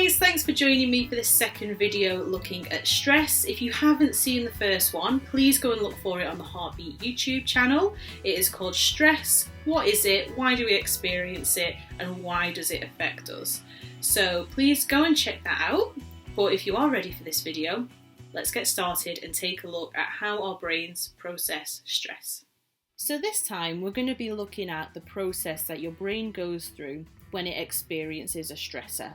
guys, thanks for joining me for this second video looking at stress. If you haven't seen the first one, please go and look for it on the Heartbeat YouTube channel. It is called Stress. What is it? Why do we experience it? And why does it affect us? So please go and check that out. But if you are ready for this video, let's get started and take a look at how our brains process stress. So this time we're going to be looking at the process that your brain goes through when it experiences a stressor.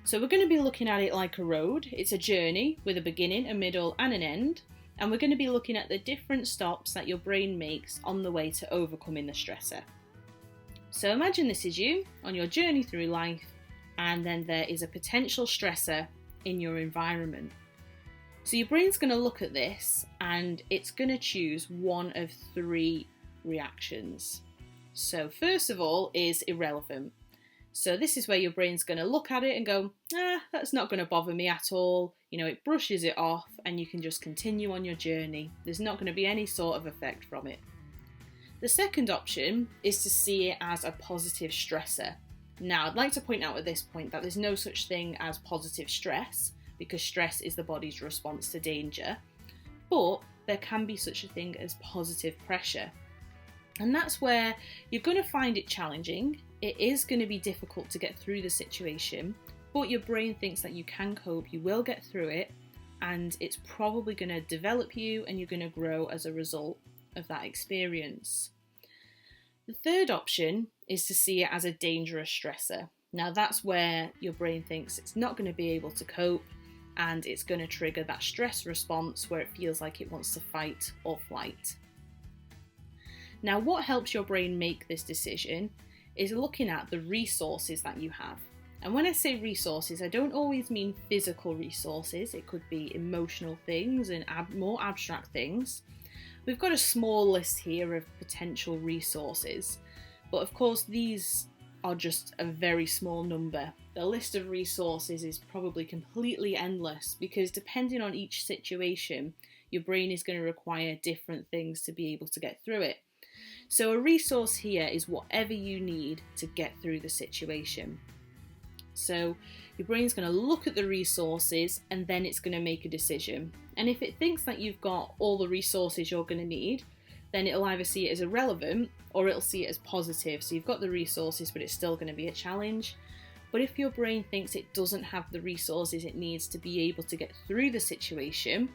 So we're going to be looking at it like a road. It's a journey with a beginning, a middle and an end. And we're going to be looking at the different stops that your brain makes on the way to overcoming the stressor. So imagine this is you on your journey through life, and then there is a potential stressor in your environment. So your brain's going to look at this and it's going to choose one of three reactions. So first of all is irrelevant. So this is where your brain's going to look at it and go, that's not going to bother me at all. You know, it brushes it off and you can just continue on your journey. There's not going to be any sort of effect from it. The second option is to see it as a positive stressor. Now, I'd like to point out at this point that there's no such thing as positive stress, because stress is the body's response to danger, but there can be such a thing as positive pressure. And that's where you're going to find it challenging. It is going to be difficult to get through the situation, but your brain thinks that you can cope, you will get through it, and it's probably going to develop you and you're going to grow as a result of that experience. The third option is to see it as a dangerous stressor. Now that's where your brain thinks it's not going to be able to cope and it's going to trigger that stress response where it feels like it wants to fight or flight. Now, what helps your brain make this decision is looking at the resources that you have. And when I say resources, I don't always mean physical resources. It could be emotional things and more abstract things. We've got a small list here of potential resources, but of course these are just a very small number. The list of resources is probably completely endless because depending on each situation, your brain is going to require different things to be able to get through it. So a resource here is whatever you need to get through the situation. So your brain's going to look at the resources and then it's going to make a decision. And if it thinks that you've got all the resources you're going to need, then it'll either see it as irrelevant or it'll see it as positive. So you've got the resources, but it's still going to be a challenge. But if your brain thinks it doesn't have the resources it needs to be able to get through the situation,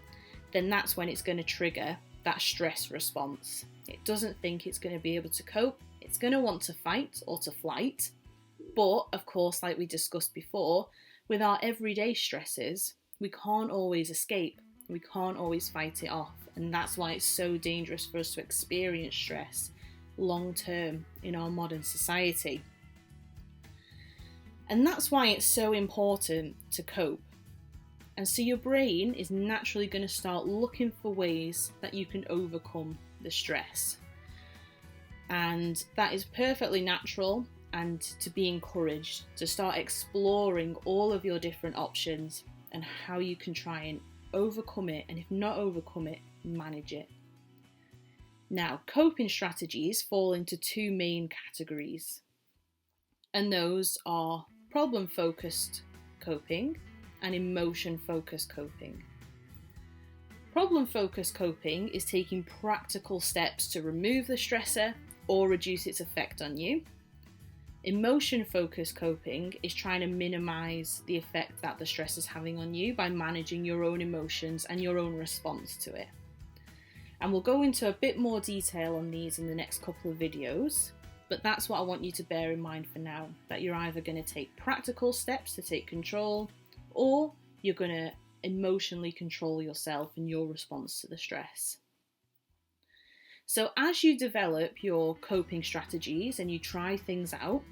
then that's when it's going to trigger that stress response. It doesn't think it's going to be able to cope. It's going to want to fight or to flight. But of course, like we discussed before, with our everyday stresses, we can't always escape. We can't always fight it off. And that's why it's so dangerous for us to experience stress long term in our modern society. And that's why it's so important to cope. And so your brain is naturally going to start looking for ways that you can overcome the stress. And that is perfectly natural and to be encouraged to start exploring all of your different options and how you can try and overcome it, and if not overcome it, manage it. Now, coping strategies fall into two main categories, and those are problem-focused coping and emotion-focused coping. Problem-focused coping is taking practical steps to remove the stressor or reduce its effect on you. Emotion-focused coping is trying to minimize the effect that the stress is having on you by managing your own emotions and your own response to it. And we'll go into a bit more detail on these in the next couple of videos, but that's what I want you to bear in mind for now, that you're either going to take practical steps to take control, or you're going to emotionally control yourself and your response to the stress. So as you develop your coping strategies and you try things out,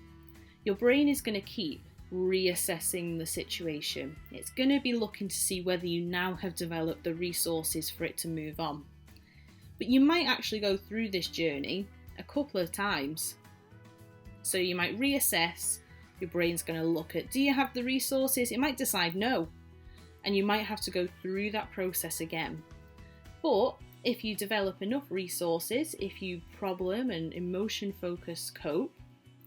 your brain is going to keep reassessing the situation. It's going to be looking to see whether you now have developed the resources for it to move on. But you might actually go through this journey a couple of times. So you might reassess, your brain's going to look at, do you have the resources? It might decide no, and you might have to go through that process again. But if you develop enough resources, if you problem and emotion focus cope,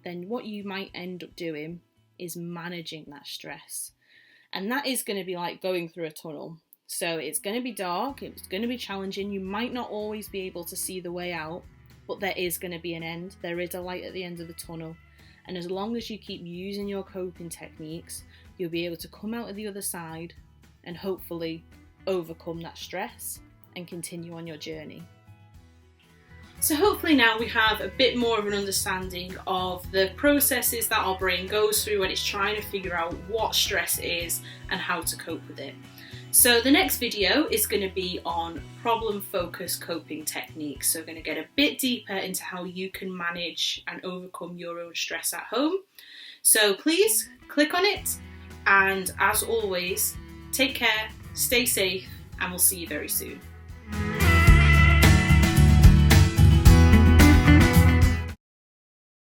then what you might end up doing is managing that stress. And that is going to be like going through a tunnel. So it's going to be dark, it's going to be challenging, you might not always be able to see the way out, but there is going to be an end. There is a light at the end of the tunnel. And as long as you keep using your coping techniques, you'll be able to come out of the other side and hopefully overcome that stress and continue on your journey. So hopefully now we have a bit more of an understanding of the processes that our brain goes through when it's trying to figure out what stress is and how to cope with it. So the next video is going to be on problem-focused coping techniques. So we're going to get a bit deeper into how you can manage and overcome your own stress at home. So please click on it, and as always, take care, stay safe, and we'll see you very soon.